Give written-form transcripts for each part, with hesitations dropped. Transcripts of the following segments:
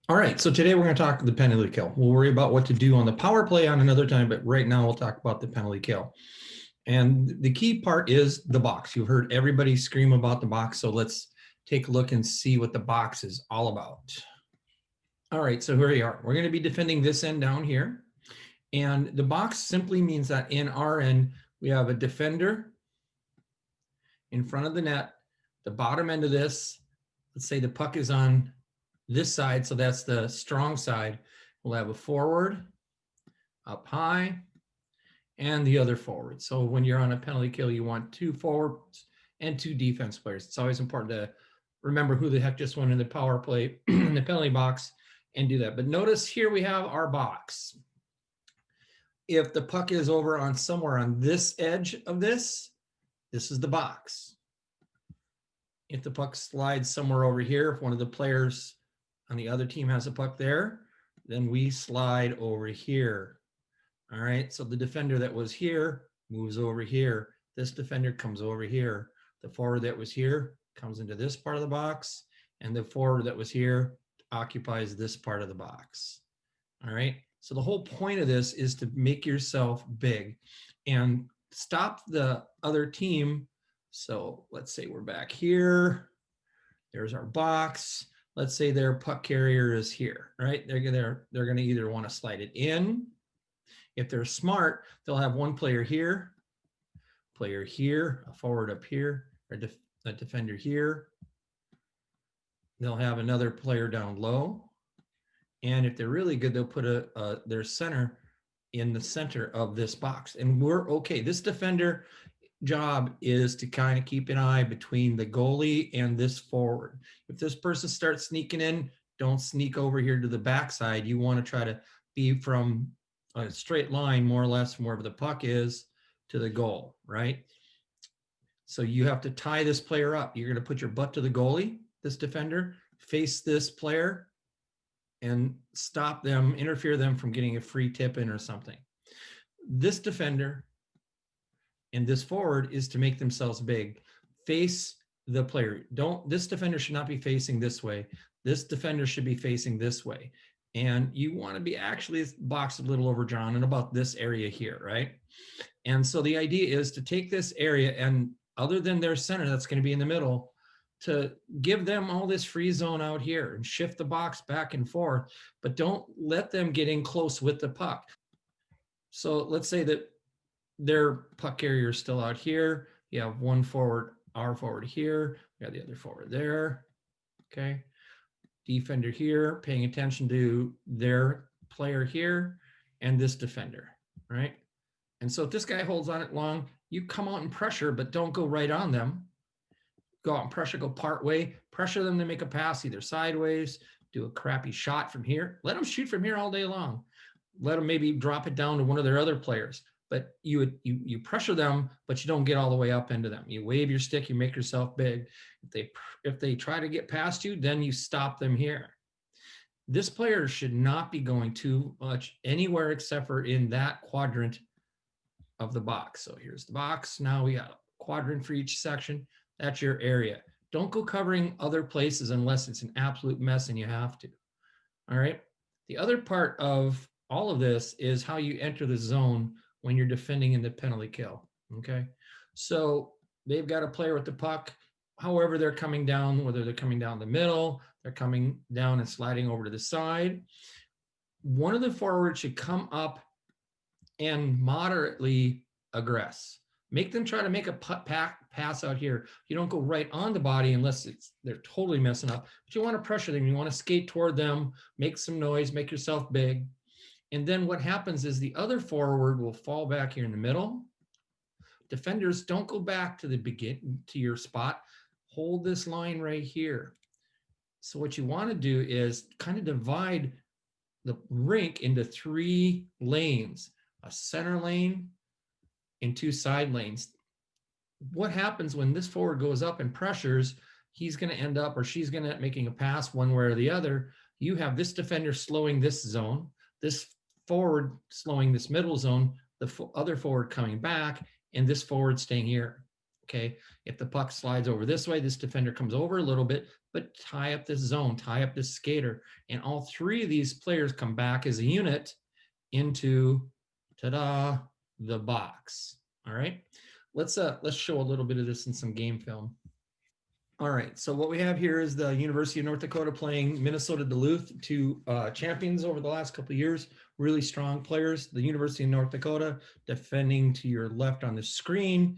All right, so today we're going to talk the penalty kill. We'll worry about what to do on the power play on another time, but right now we'll talk about the penalty kill. And the key part is the box. You've heard everybody scream about the box, so let's take a look and see what the box is all about. All right, so here we are. We're going to be defending this end down here. And the box simply means that in our end, we have a defender in front of the net. The bottom end of this, let's say the puck is on this side, so that's the strong side. We'll have a forward up high and the other forward. So when you're on a penalty kill, you want two forwards and two defense players. It's always important to remember who the heck just went in the power play in the penalty box and do that. But notice here we have our box. If the puck is over on somewhere on this edge of this is the box. If the puck slides somewhere over here, if one of the players on the other team has a puck there, then we slide over here. All right, so the defender that was here moves over here. This defender comes over here. The forward that was here comes into this part of the box, and the forward that was here occupies this part of the box. All right, so the whole point of this is to make yourself big and stop the other team. So let's say we're back here. There's our box. Let's say their puck carrier is here, right? They're gonna either want to slide it in. If they're smart, they'll have one player here, a forward up here, or a defender here. They'll have another player down low. And if they're really good, they'll put their center in the center of this box. And we're okay. This defender job is to kind of keep an eye between the goalie and this forward. If this person starts sneaking in, don't sneak over here to the backside. You want to try to be from a straight line, more or less, from wherever the puck is to the goal, right? So you have to tie this player up. You're going to put your butt to the goalie, this defender, face this player, and stop them, interfere them from getting a free tip in or something. This defender and this forward is to make themselves big. Face the player. This defender should not be facing this way. This defender should be facing this way. And you want to be actually boxed a little overdrawn in about this area here, right? And so the idea is to take this area, and other than their center that's going to be in the middle, to give them all this free zone out here and shift the box back and forth, but don't let them get in close with the puck. So let's say that their puck carrier is still out here. You have one forward, our forward here. We got the other forward there. Okay. Defender here, paying attention to their player here and this defender, right? And so if this guy holds on it long, you come out and pressure, but don't go right on them. Go out and pressure, go part way, pressure them to make a pass either sideways, do a crappy shot from here. Let them shoot from here all day long. Let them maybe drop it down to one of their other players. But you pressure them, but you don't get all the way up into them. You wave your stick, you make yourself big. If they try to get past you, then you stop them here. This player should not be going too much anywhere except for in that quadrant of the box. So here's the box. Now we got a quadrant for each section. That's your area. Don't go covering other places unless it's an absolute mess and you have to. All right. The other part of all of this is how you enter the zone when you're defending in the penalty kill. Okay. So they've got a player with the puck, however they're coming down, whether they're coming down the middle, they're coming down and sliding over to the side. One of the forwards should come up and moderately aggress. Make them try to make a pass out here. You don't go right on the body unless they're totally messing up. But you want to pressure them. You want to skate toward them, make some noise, make yourself big. And then what happens is the other forward will fall back here in the middle. Defenders, don't go back to the beginning to your spot. Hold this line right here. So what you want to do is kind of divide the rink into 3 lanes, a center lane and 2 side lanes. What happens when this forward goes up and pressures, he's going to end up, or she's going to end up making a pass one way or the other. You have this defender slowing this zone, this forward slowing this middle zone, the other forward coming back, and this forward staying here. Okay. If the puck slides over this way, this defender comes over a little bit, but tie up this zone, tie up this skater. And all three of these players come back as a unit into, ta-da, the box. All right, let's show a little bit of this in some game film. All right, so what we have here is the University of North Dakota playing Minnesota Duluth, two champions over the last couple of years, really strong players. The University of North Dakota, defending to your left on the screen,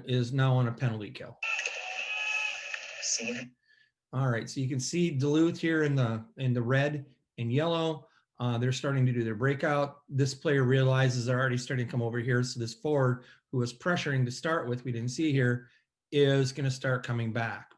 is now on a penalty kill. All right, so you can see Duluth here in the red and yellow. They're starting to do their breakout. This player realizes they're already starting to come over here. So this forward who was pressuring to start with, we didn't see here, is going to start coming back.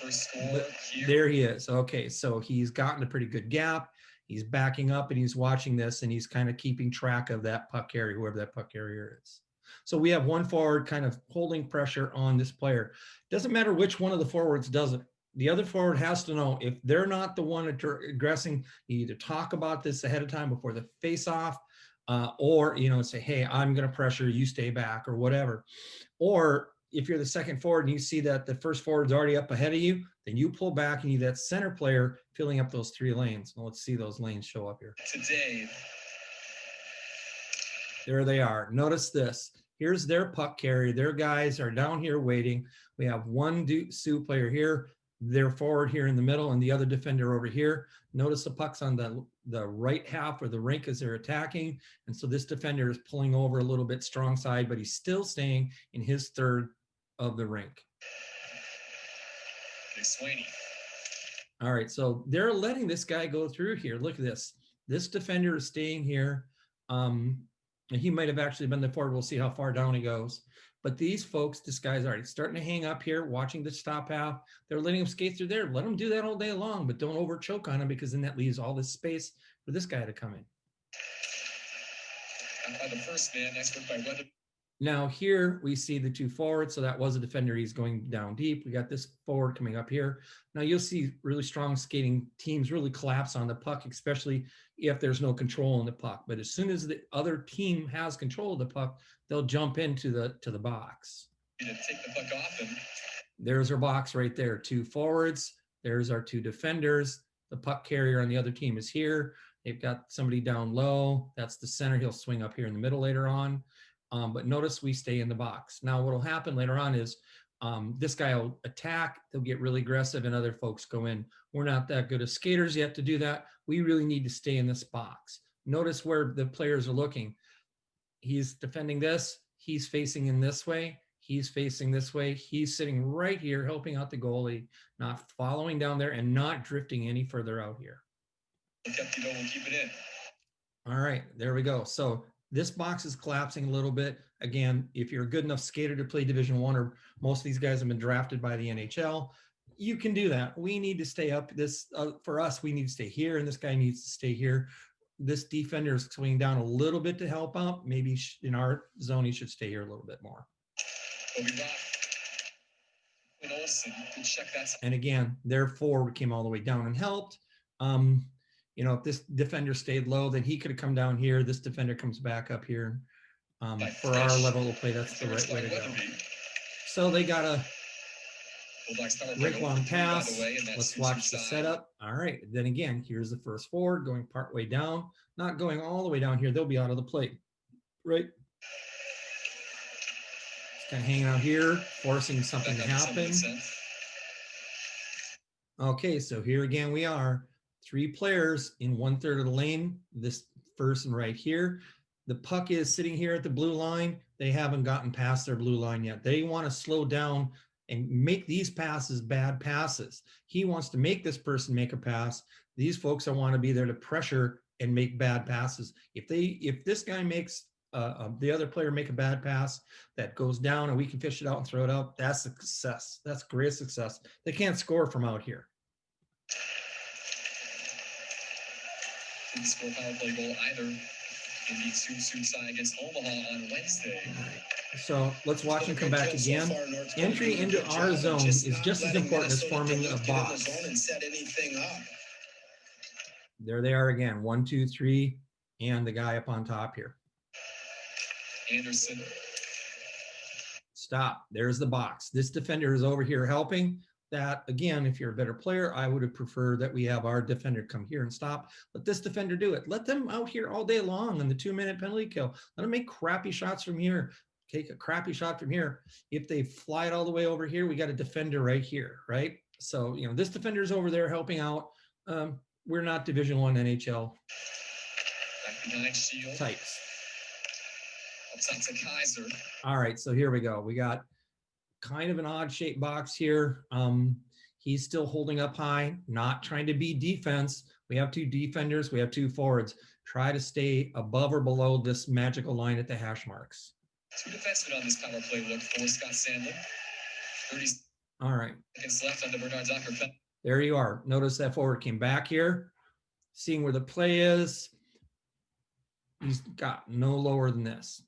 First score there he is. Okay, so he's gotten a pretty good gap. He's backing up and he's watching this and he's kind of keeping track of that puck carrier, whoever that puck carrier is. So we have one forward kind of holding pressure on this player. Doesn't matter which one of the forwards does it. The other forward has to know if they're not the one aggressing, you either talk about this ahead of time before the face-off, or say, hey, I'm going to pressure, you stay back or whatever. Or if you're the second forward and you see that the first forward's already up ahead of you, then you pull back and you that center player filling up those three lanes. Well, let's see those lanes show up here. Today. There they are. Notice this. Here's their puck carrier. Their guys are down here waiting. We have one Sioux player here. They're forward here in the middle and the other defender over here. Notice the puck's on the right half of the rink as they're attacking. And so this defender is pulling over a little bit strong side, but he's still staying in his third of the rink. All right, so they're letting this guy go through here. Look at this. This defender is staying here. And he might have actually been the forward. We'll see how far down he goes. But these folks, this guy's already starting to hang up here, watching the stop half. They're letting him skate through there. Let him do that all day long, but don't over choke on him because then that leaves all this space for this guy to come in. The first man, next by Weather. Now here we see the two forwards. So that was a defender. He's going down deep. We got this forward coming up here. Now you'll see really strong skating teams really collapse on the puck, especially if there's no control on the puck. But as soon as the other team has control of the puck, they'll jump into the box. Take the puck off and there's our box right there. Two forwards. There's our two defenders. The puck carrier on the other team is here. They've got somebody down low. That's the center. He'll swing up here in the middle later on. But notice we stay in the box. Now what will happen later on is this guy will attack. They'll get really aggressive and other folks go in. We're not that good as skaters yet to do that. We really need to stay in this box. Notice where the players are looking. He's defending this. He's facing in this way. He's facing this way. He's sitting right here helping out the goalie, not following down there and not drifting any further out here. We'll keep it in. All right, there we go. So this box is collapsing a little bit. Again, if you're a good enough skater to play Division I, or most of these guys have been drafted by the NHL, you can do that. We need to stay up. This for us, we need to stay here, and this guy needs to stay here. This defender is swinging down a little bit to help out. Maybe in our zone, he should stay here a little bit more. And again, their forward came all the way down and helped. If this defender stayed low, then he could have come down here. This defender comes back up here. For our level of play, that's the right way to go. So they got a rink long pass. Let's watch the setup. All right. Then again, here's the first forward going part way down, not going all the way down here. They'll be out of the plate, right? Just kind of hanging out here, forcing something to happen. Okay, so here again we are. Three players in 1/3 of the lane. This person right here. The puck is sitting here at the blue line. They haven't gotten past their blue line yet. They want to slow down and make these passes bad passes. He wants to make this person make a pass. These folks want to be there to pressure and make bad passes. If this guy makes the other player make a bad pass that goes down and we can fish it out and throw it out, that's a success. That's great success. They can't score from out here. Score power play goal either in the Sioux side against Omaha on Wednesday. So let's watch him come back again. Entry into our zone is just as important as forming a box. There they are again. 1, 2, 3, and the guy up on top here. Anderson. Stop. There's the box. This defender is over here helping. that, again, if you're a better player, I would have preferred that we have our defender come here and stop. Let this defender do it. Let them out here all day long on the 2-minute penalty kill. Let them make crappy shots from here. Take a crappy shot from here. If they fly it all the way over here, we got a defender right here, right? So, you know, this defender's over there helping out. We're not Division I NHL types. All right, so here we go. We got kind of an odd shaped box here. He's still holding up high, not trying to be defense. We have 2 defenders, we have 2 forwards. Try to stay above or below this magical line at the hash marks. 2 defensemen on this power play look for Scott Sandlin. 30 All right. seconds left on the Bernard Docker. There you are. Notice that forward came back here, seeing where the play is. He's got no lower than this.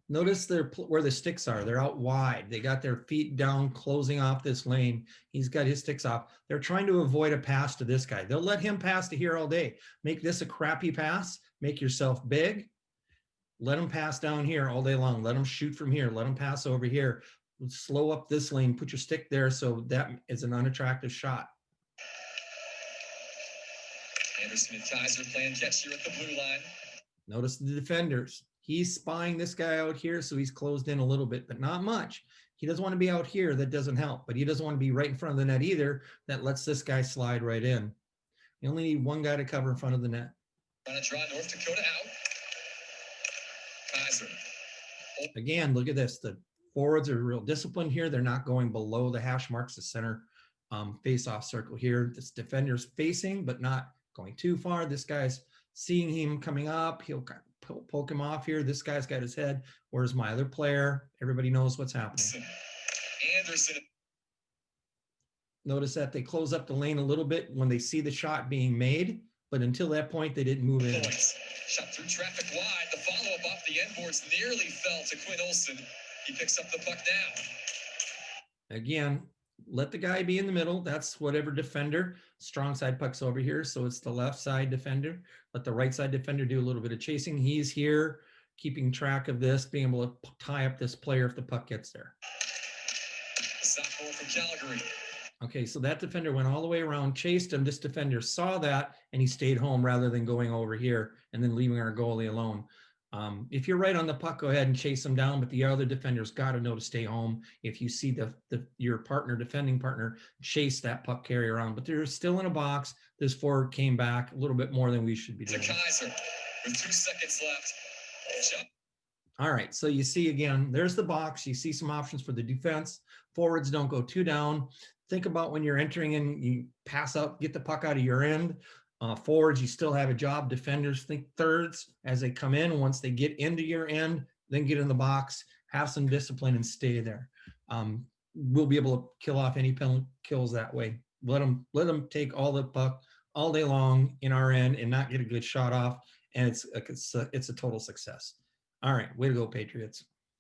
Notice where the sticks are. They're out wide. They got their feet down, closing off this lane. He's got his sticks off. They're trying to avoid a pass to this guy. They'll let him pass to here all day. Make this a crappy pass. Make yourself big. Let him pass down here all day long. Let him shoot from here. Let him pass over here. Slow up this lane. Put your stick there so that is an unattractive shot. Anderson and Kaiser playing catch here at the blue line. Notice the defenders. He's spying this guy out here, so he's closed in a little bit, but not much. He doesn't want to be out here. That doesn't help, but he doesn't want to be right in front of the net either. That lets this guy slide right in. You only need one guy to cover in front of the net. Trying to draw North Dakota out. Kaiser. Again, look at this. The forwards are real disciplined here. They're not going below the hash marks, the center face-off circle here. This defender's facing, but not going too far. This guy's seeing him coming up. He'll poke him off here. This guy's got his head. Where's my other player? Everybody knows what's happening. Anderson. Notice that they close up the lane a little bit when they see the shot being made, but until that point, they didn't move in. Shot through traffic wide. The follow-up off the end boards nearly fell to Quinn Olson. He picks up the puck now. Again, let the guy be in the middle. That's whatever defender. Strong side puck's over here, so it's the left side defender. Let the right side defender do a little bit of chasing. He's here, keeping track of this, being able to tie up this player if the puck gets there. Sophomore from Calgary. Okay, so that defender went all the way around, chased him. This defender saw that, and he stayed home rather than going over here and then leaving our goalie alone. If you're right on the puck, go ahead and chase him down, but the other defender's got to know to stay home. If you see your partner, defending partner, chase that puck carrier around, but they're still in a box. This forward came back a little bit more than we should be doing. Kaiser with 2 seconds left. All right, so you see again, there's the box. You see some options for the defense. Forwards don't go too down. Think about when you're entering in, you pass out, get the puck out of your end. Forwards, you still have a job. Defenders, think thirds as they come in. Once they get into your end, then get in the box, have some discipline and stay there. We'll be able to kill off any penalty kills that way. Let them take all the puck all day long in our end and not get a good shot off. And it's a total success. All right, way to go, Patriots.